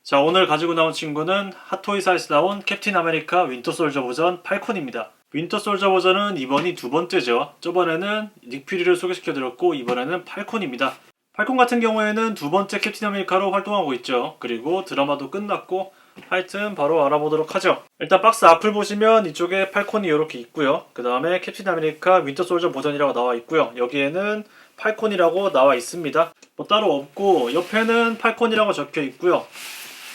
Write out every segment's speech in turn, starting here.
자, 오늘 가지고 나온 친구는 핫토이사에서 나온 캡틴 아메리카 윈터 솔저 버전 팔콘입니다. 윈터 솔저 버전은 이번이 두 번째죠. 저번에는 닉 퓨리를 소개시켜드렸고 이번에는 팔콘입니다. 팔콘 같은 경우에는 두 번째 캡틴 아메리카로 활동하고 있죠. 그리고 드라마도 끝났고 하여튼 바로 알아보도록 하죠. 일단 박스 앞을 보시면 이쪽에 팔콘이 이렇게 있고요. 그 다음에 캡틴 아메리카 윈터 솔저 버전이라고 나와 있고요. 여기에는 팔콘이라고 나와 있습니다. 뭐 따로 없고 옆에는 팔콘이라고 적혀 있고요.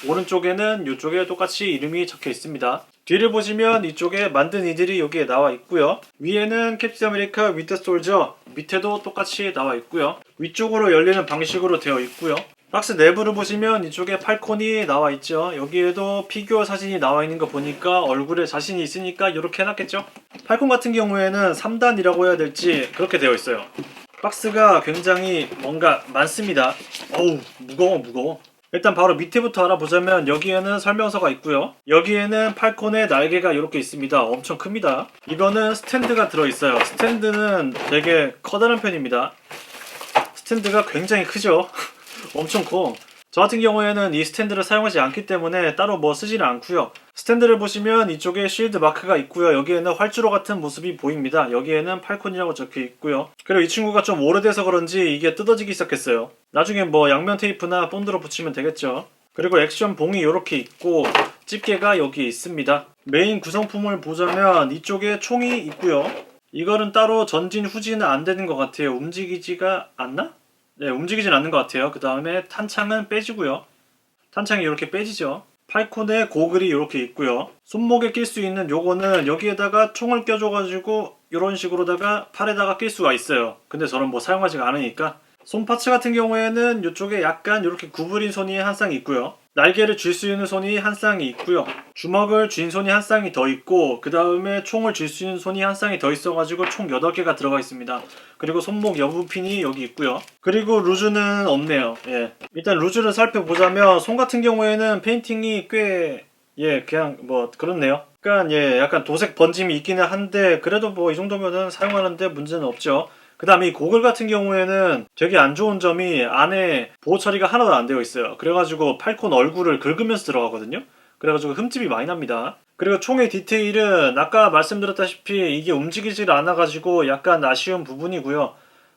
오른쪽에는 이쪽에 똑같이 이름이 적혀 있습니다. 뒤를 보시면 이쪽에 만든 이들이 여기에 나와 있고요. 위에는 캡틴 아메리카 윈터 솔저, 밑에도 똑같이 나와 있고요. 위쪽으로 열리는 방식으로 되어 있고요. 박스 내부를 보시면 이쪽에 팔콘이 나와 있죠. 여기에도 피규어 사진이 나와 있는 거 보니까 얼굴에 자신이 있으니까 이렇게 해놨겠죠. 팔콘 같은 경우에는 3단이라고 해야 될지 그렇게 되어 있어요. 박스가 굉장히 뭔가 많습니다. 어우, 무거워. 일단 바로 밑에부터 알아보자면 여기에는 설명서가 있고요. 여기에는 팔콘의 날개가 이렇게 있습니다. 엄청 큽니다. 이거는 스탠드가 들어있어요. 스탠드는 되게 커다란 편입니다. 스탠드가 굉장히 크죠. 엄청 커. 저 같은 경우에는 이 스탠드를 사용하지 않기 때문에 따로 뭐 쓰지는 않고요. 스탠드를 보시면 이쪽에 쉴드 마크가 있고요. 여기에는 활주로 같은 모습이 보입니다. 여기에는 팔콘이라고 적혀 있고요. 그리고 이 친구가 좀 오래돼서 그런지 이게 뜯어지기 시작했어요. 나중에 뭐 양면 테이프나 본드로 붙이면 되겠죠. 그리고 액션 봉이 이렇게 있고 집게가 여기 있습니다. 메인 구성품을 보자면 이쪽에 총이 있고요. 이거는 따로 전진 후진은 안 되는 것 같아요. 움직이지가 않나? 네, 움직이진 않는 것 같아요. 그 다음에 탄창은 빼지고요. 탄창이 이렇게 빼지죠. 팔콘의 고글이 이렇게 있고요. 손목에 낄 수 있는 요거는 여기에다가 총을 껴줘가지고 이런 식으로다가 팔에다가 낄 수가 있어요. 근데 저는 뭐 사용하지가 않으니까. 손 파츠 같은 경우에는 이쪽에 약간 이렇게 구부린 손이 한 쌍이 있고요. 날개를 쥘 수 있는 손이 한 쌍이 있고요. 주먹을 쥔 손이 한 쌍이 더 있고 그 다음에 총을 쥘 수 있는 손이 한 쌍이 더 있어가지고 총 8개가 들어가 있습니다. 그리고 손목 여부핀이 여기 있고요. 그리고 루즈는 없네요. 예. 일단 루즈를 살펴보자면 손 같은 경우에는 페인팅이 꽤 그냥 뭐 그렇네요. 그러니까 약간 도색 번짐이 있기는 한데 그래도 뭐 이 정도면은 사용하는데 문제는 없죠. 그 다음에 이 고글 같은 경우에는 되게 안 좋은 점이 안에 보호 처리가 하나도 안 되어 있어요. 그래가지고 팔콘 얼굴을 긁으면서 들어가거든요. 그래가지고 흠집이 많이 납니다. 그리고 총의 디테일은 아까 말씀드렸다시피 이게 움직이질 않아가지고 약간 아쉬운 부분이고요.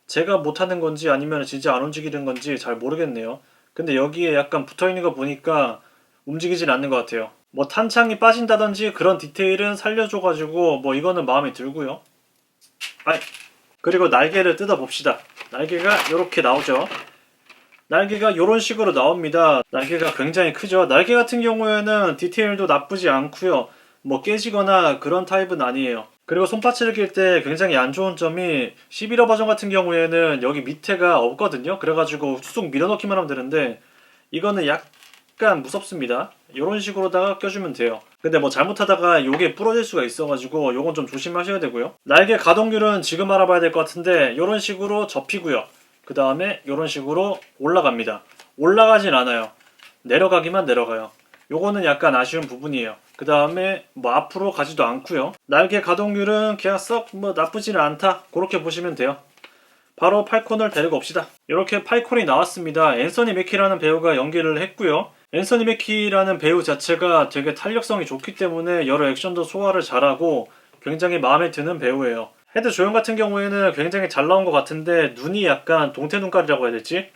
제가 못하는 건지 아니면 진짜 안 움직이는 건지 잘 모르겠네요. 근데 여기에 약간 붙어있는 거 보니까 움직이질 않는 것 같아요. 뭐 탄창이 빠진다든지 그런 디테일은 살려줘가지고 뭐 이거는 마음에 들고요. 그리고 날개를 뜯어봅시다. 날개가 이렇게 나오죠. 날개가 이런 식으로 나옵니다. 날개가 굉장히 크죠. 날개 같은 경우에는 디테일도 나쁘지 않고요. 뭐 깨지거나 그런 타입은 아니에요. 그리고 손파츠를 낄 때 굉장히 안 좋은 점이 11호 버전 같은 경우에는 여기 밑에가 없거든요. 그래가지고 쑥 밀어넣기만 하면 되는데 이거는 약간 무섭습니다. 이런 식으로다가 껴주면 돼요. 근데 뭐 잘못하다가 요게 부러질 수가 있어가지고 요건 좀 조심하셔야 되고요. 날개 가동률은 지금 알아봐야 될 것 같은데 요런 식으로 접히고요. 그 다음에 요런 식으로 올라갑니다. 올라가진 않아요. 내려가기만 내려가요. 요거는 약간 아쉬운 부분이에요. 그 다음에 뭐 앞으로 가지도 않고요. 날개 가동률은 그냥 썩 뭐 나쁘지는 않다. 그렇게 보시면 돼요. 바로 팔콘을 데리고 옵시다. 이렇게 팔콘이 나왔습니다. 앤서니 매키라는 배우가 연기를 했고요. 앤서니 매키라는 배우 자체가 되게 탄력성이 좋기 때문에 여러 액션도 소화를 잘하고 굉장히 마음에 드는 배우예요. 헤드 조형 같은 경우에는 굉장히 잘 나온 것 같은데 눈이 약간 동태 눈깔이라고 해야 될지?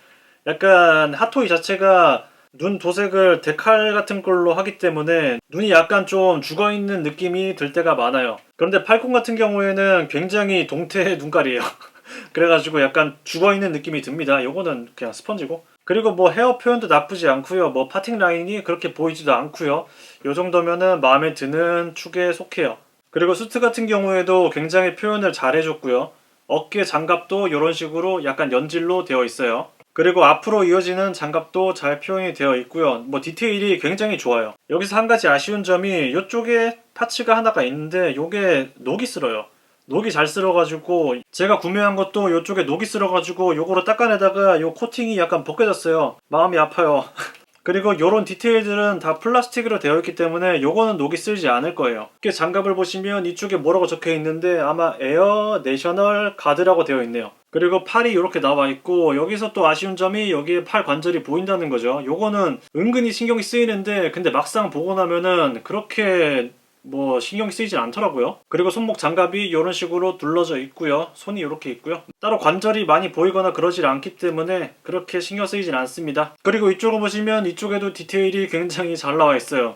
약간 핫토이 자체가 눈 도색을 데칼 같은 걸로 하기 때문에 눈이 약간 좀 죽어있는 느낌이 들 때가 많아요. 그런데 팔콘 같은 경우에는 굉장히 동태 눈깔이에요. 그래가지고 약간 죽어있는 느낌이 듭니다. 요거는 그냥 스펀지고. 그리고 뭐 헤어 표현도 나쁘지 않고요. 뭐 파팅 라인이 그렇게 보이지도 않고요. 요 정도면은 마음에 드는 축에 속해요. 그리고 수트 같은 경우에도 굉장히 표현을 잘 해줬고요. 어깨 장갑도 이런 식으로 약간 연질로 되어 있어요. 그리고 앞으로 이어지는 장갑도 잘 표현이 되어 있고요. 뭐 디테일이 굉장히 좋아요. 여기서 한 가지 아쉬운 점이 이쪽에 파츠가 하나가 있는데 요게 녹이 슬어요. 녹이 잘 쓸어가지고 제가 구매한 것도 이쪽에 녹이 쓸어가지고 요거로 닦아내다가 요 코팅이 약간 벗겨졌어요. 마음이 아파요. 그리고 이런 디테일들은 다 플라스틱으로 되어 있기 때문에 요거는 녹이 쓸지 않을 거예요. 이렇게 장갑을 보시면 이쪽에 뭐라고 적혀 있는데 아마 에어 내셔널 가드라고 되어 있네요. 그리고 팔이 이렇게 나와 있고 여기서 또 아쉬운 점이 여기에 팔 관절이 보인다는 거죠. 요거는 은근히 신경이 쓰이는데 근데 막상 보고 나면은 그렇게 뭐 신경 쓰이진 않더라고요. 그리고 손목 장갑이 이런 식으로 둘러져 있고요. 손이 이렇게 있고요. 따로 관절이 많이 보이거나 그러질 않기 때문에 그렇게 신경 쓰이진 않습니다. 그리고 이쪽을 보시면 이쪽에도 디테일이 굉장히 잘 나와 있어요.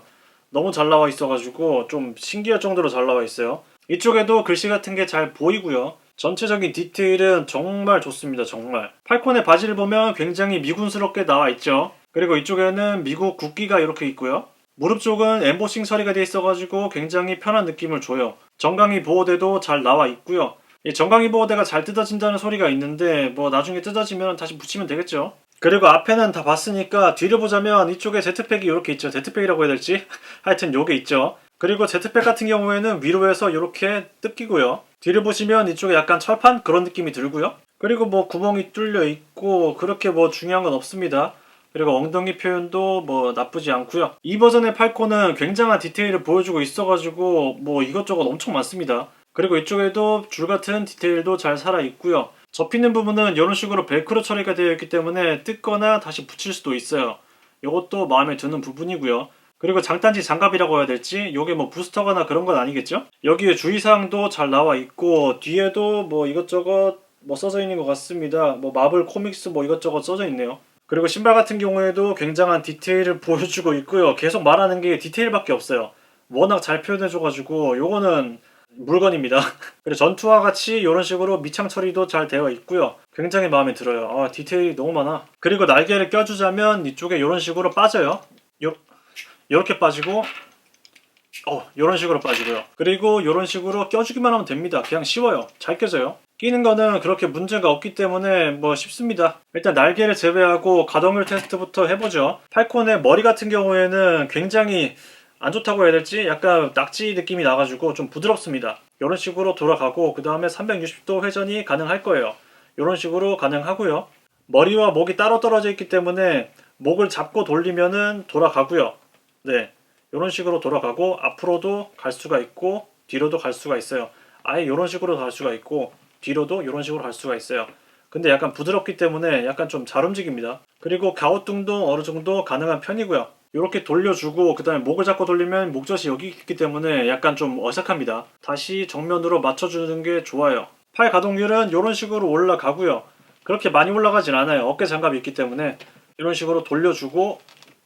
너무 잘 나와 있어가지고 좀 신기할 정도로 잘 나와 있어요. 이쪽에도 글씨 같은 게 잘 보이고요. 전체적인 디테일은 정말 좋습니다. 정말. 팔콘의 바지를 보면 굉장히 미군스럽게 나와 있죠. 그리고 이쪽에는 미국 국기가 이렇게 있고요. 무릎 쪽은 엠보싱 처리가 되어 있어가지고 굉장히 편한 느낌을 줘요. 정강이 보호대도 잘 나와 있고요. 이 정강이 보호대가 잘 뜯어진다는 소리가 있는데 뭐 나중에 뜯어지면 다시 붙이면 되겠죠. 그리고 앞에는 다 봤으니까 뒤를 보자면 이쪽에 제트팩이 이렇게 있죠. 제트팩이라고 해야 될지? 하여튼 요게 있죠. 그리고 제트팩 같은 경우에는 위로에서 이렇게 뜯기고요. 뒤를 보시면 이쪽에 약간 철판 그런 느낌이 들고요. 그리고 뭐 구멍이 뚫려 있고 그렇게 뭐 중요한 건 없습니다. 그리고 엉덩이 표현도 뭐 나쁘지 않고요. 이 버전의 팔콘은 굉장한 디테일을 보여주고 있어가지고 뭐 이것저것 엄청 많습니다. 그리고 이쪽에도 줄같은 디테일도 잘 살아있고요. 접히는 부분은 이런 식으로 벨크로 처리가 되어 있기 때문에 뜯거나 다시 붙일 수도 있어요. 이것도 마음에 드는 부분이고요. 그리고 장단지 장갑이라고 해야 될지 이게 뭐 부스터거나 그런 건 아니겠죠? 여기에 주의사항도 잘 나와 있고 뒤에도 뭐 이것저것 뭐 써져 있는 것 같습니다. 뭐 마블 코믹스 뭐 이것저것 써져 있네요. 그리고 신발 같은 경우에도 굉장한 디테일을 보여주고 있고요. 계속 말하는 게 디테일밖에 없어요. 워낙 잘 표현해줘가지고 요거는 물건입니다. 그리고 전투와 같이 이런 식으로 밑창 처리도 잘 되어 있고요. 굉장히 마음에 들어요. 아, 디테일이 너무 많아. 그리고 날개를 껴주자면 이쪽에 이런 식으로 빠져요. 요렇게 빠지고 이런 식으로 빠지고요. 그리고 이런 식으로 껴주기만 하면 됩니다. 그냥 쉬워요. 잘 껴져요. 끼는 거는 그렇게 문제가 없기 때문에 뭐 쉽습니다. 일단 날개를 제외하고 가동률 테스트부터 해보죠. 팔콘의 머리 같은 경우에는 굉장히 안 좋다고 해야 될지 약간 낙지 느낌이 나가지고 좀 부드럽습니다. 이런 식으로 돌아가고 그 다음에 360도 회전이 가능할 거예요. 이런 식으로 가능하고요. 머리와 목이 따로 떨어져 있기 때문에 목을 잡고 돌리면은 돌아가고요. 네, 이런 식으로 돌아가고 앞으로도 갈 수가 있고 뒤로도 갈 수가 있어요. 아예 이런 식으로 갈 수가 있고 뒤로도 이런 식으로 갈 수가 있어요. 근데 약간 부드럽기 때문에 약간 좀 잘 움직입니다. 그리고 갸우뚱도 어느 정도 가능한 편이고요. 이렇게 돌려주고 그 다음에 목을 잡고 돌리면 목젖이 여기 있기 때문에 약간 좀 어색합니다. 다시 정면으로 맞춰주는 게 좋아요. 팔 가동률은 이런 식으로 올라가고요. 그렇게 많이 올라가진 않아요. 어깨 장갑이 있기 때문에 이런 식으로 돌려주고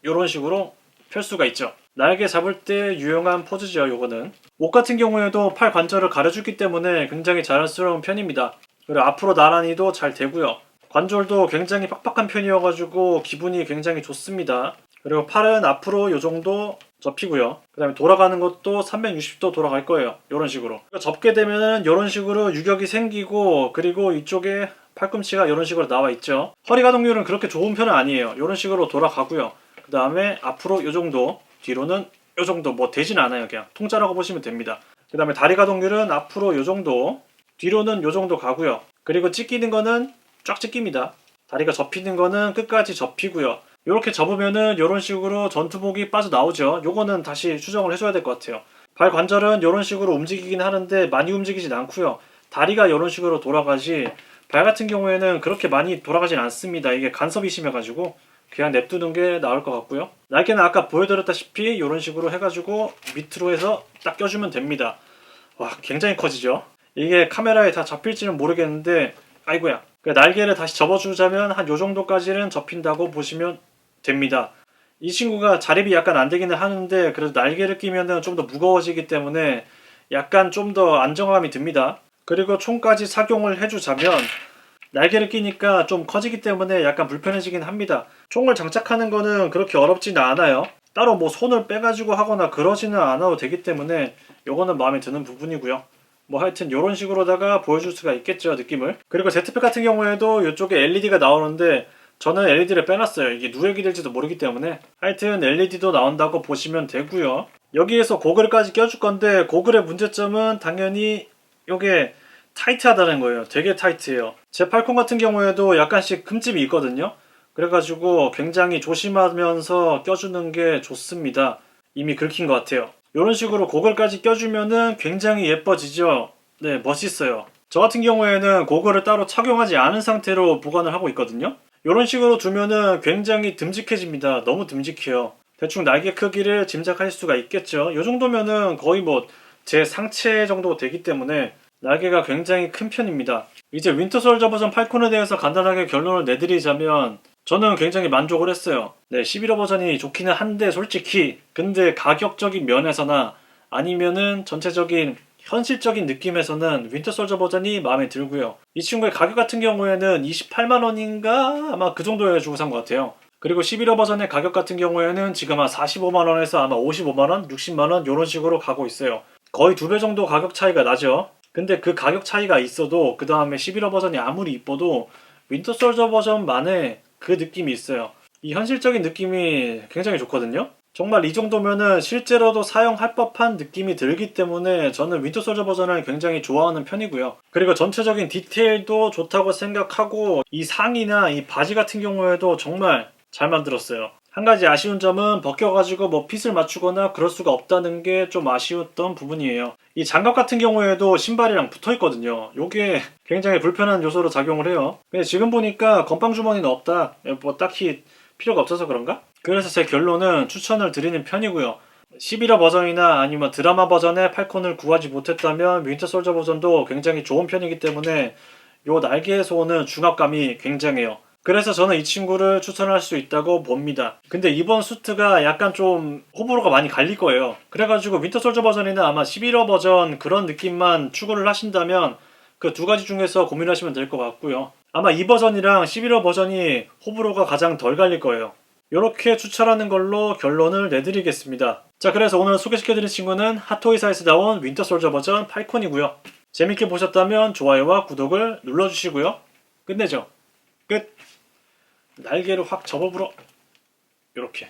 이런 식으로 펼 수가 있죠. 날개 잡을 때 유용한 포즈죠. 요거는 목 같은 경우에도 팔 관절을 가려주기 때문에 굉장히 자연스러운 편입니다. 그리고 앞으로 나란히도 잘 되고요. 관절도 굉장히 빡빡한 편이어가지고 기분이 굉장히 좋습니다. 그리고 팔은 앞으로 요 정도 접히고요. 그 다음에 돌아가는 것도 360도 돌아갈 거예요. 이런 식으로 접게 되면은 이런 식으로 유격이 생기고 그리고 이쪽에 팔꿈치가 이런 식으로 나와 있죠. 허리 가동률은 그렇게 좋은 편은 아니에요. 이런 식으로 돌아가고요. 그 다음에 앞으로 요 정도, 뒤로는 요 정도, 뭐 되진 않아요. 그냥 통짜라고 보시면 됩니다. 그 다음에 다리 가동률은 앞으로 요 정도, 뒤로는 요 정도 가고요. 그리고 찢기는 거는 쫙 찢깁니다. 다리가 접히는 거는 끝까지 접히고요. 이렇게 접으면은 이런 식으로 전투복이 빠져나오죠. 요거는 다시 수정을 해줘야 될 것 같아요. 발 관절은 이런 식으로 움직이긴 하는데 많이 움직이진 않고요. 다리가 이런 식으로 돌아가지 발 같은 경우에는 그렇게 많이 돌아가진 않습니다. 이게 간섭이 심해가지고 그냥 냅두는 게 나을 것 같고요. 날개는 아까 보여드렸다시피 이런 식으로 해가지고 밑으로 해서 딱 껴주면 됩니다. 와, 굉장히 커지죠. 이게 카메라에 다 잡힐지는 모르겠는데 아이고야. 날개를 다시 접어주자면 한 요 정도까지는 접힌다고 보시면 됩니다. 이 친구가 자립이 약간 안 되기는 하는데 그래도 날개를 끼면 좀 더 무거워지기 때문에 약간 좀 더 안정감이 듭니다. 그리고 총까지 착용을 해주자면 날개를 끼니까 좀 커지기 때문에 약간 불편해지긴 합니다. 총을 장착하는 거는 그렇게 어렵지는 않아요. 따로 뭐 손을 빼가지고 하거나 그러지는 않아도 되기 때문에 요거는 마음에 드는 부분이고요. 뭐 하여튼 이런 식으로다가 보여줄 수가 있겠죠, 느낌을. 그리고 제트팩 같은 경우에도 이쪽에 LED가 나오는데 저는 LED를 빼놨어요. 이게 누액이 될지도 모르기 때문에. 하여튼 LED도 나온다고 보시면 되고요. 여기에서 고글까지 껴줄 건데 고글의 문제점은 당연히 요게 타이트하다는 거예요. 되게 타이트해요. 제 팔콘 같은 경우에도 약간씩 흠집이 있거든요. 그래가지고 굉장히 조심하면서 껴주는 게 좋습니다. 이미 긁힌 것 같아요. 이런 식으로 고글까지 껴주면은 굉장히 예뻐지죠. 네, 멋있어요. 저 같은 경우에는 고글을 따로 착용하지 않은 상태로 보관을 하고 있거든요. 이런 식으로 두면은 굉장히 듬직해집니다. 너무 듬직해요. 대충 날개 크기를 짐작할 수가 있겠죠. 이 정도면은 거의 뭐 제 상체 정도 되기 때문에 날개가 굉장히 큰 편입니다. 이제 윈터 솔저 버전 팔콘에 대해서 간단하게 결론을 내드리자면 저는 굉장히 만족을 했어요. 네, 11호 버전이 좋기는 한데 솔직히 근데 가격적인 면에서나 아니면은 전체적인 현실적인 느낌에서는 윈터 솔저 버전이 마음에 들고요. 이 친구의 가격 같은 경우에는 28만 원인가 아마 그 정도에 주고 산 것 같아요. 그리고 11호 버전의 가격 같은 경우에는 지금 한 45만 원에서 아마 55만 원, 60만 원 이런 식으로 가고 있어요. 거의 2배 정도 가격 차이가 나죠. 근데 그 가격 차이가 있어도 그 다음에 11호 버전이 아무리 이뻐도 윈터 솔저 버전만의 그 느낌이 있어요. 이 현실적인 느낌이 굉장히 좋거든요. 정말 이 정도면은 실제로도 사용할 법한 느낌이 들기 때문에 저는 윈터 솔저 버전을 굉장히 좋아하는 편이고요. 그리고 전체적인 디테일도 좋다고 생각하고 이 상의나 이 바지 같은 경우에도 정말 잘 만들었어요. 한 가지 아쉬운 점은 벗겨가지고 뭐 핏을 맞추거나 그럴 수가 없다는 게 좀 아쉬웠던 부분이에요. 이 장갑 같은 경우에도 신발이랑 붙어 있거든요. 요게 굉장히 불편한 요소로 작용을 해요. 근데 지금 보니까 건빵 주머니는 없다. 뭐 딱히 필요가 없어서 그런가? 그래서 제 결론은 추천을 드리는 편이고요. 11화 버전이나 아니면 드라마 버전의 팔콘을 구하지 못했다면 윈터 솔저 버전도 굉장히 좋은 편이기 때문에 요 날개에서 오는 중압감이 굉장해요. 그래서 저는 이 친구를 추천할 수 있다고 봅니다. 근데 이번 수트가 약간 좀 호불호가 많이 갈릴 거예요. 그래가지고 윈터 솔저 버전이나 아마 11호 버전 그런 느낌만 추구를 하신다면 그 두 가지 중에서 고민하시면 될 것 같고요. 아마 이 버전이랑 11호 버전이 호불호가 가장 덜 갈릴 거예요. 이렇게 추천하는 걸로 결론을 내드리겠습니다. 자, 그래서 오늘 소개시켜드린 친구는 핫토이사에서 나온 윈터 솔저 버전 팔콘이고요. 재밌게 보셨다면 좋아요와 구독을 눌러주시고요. 끝내죠. 끝! 날개를 확 접어불어. 이렇게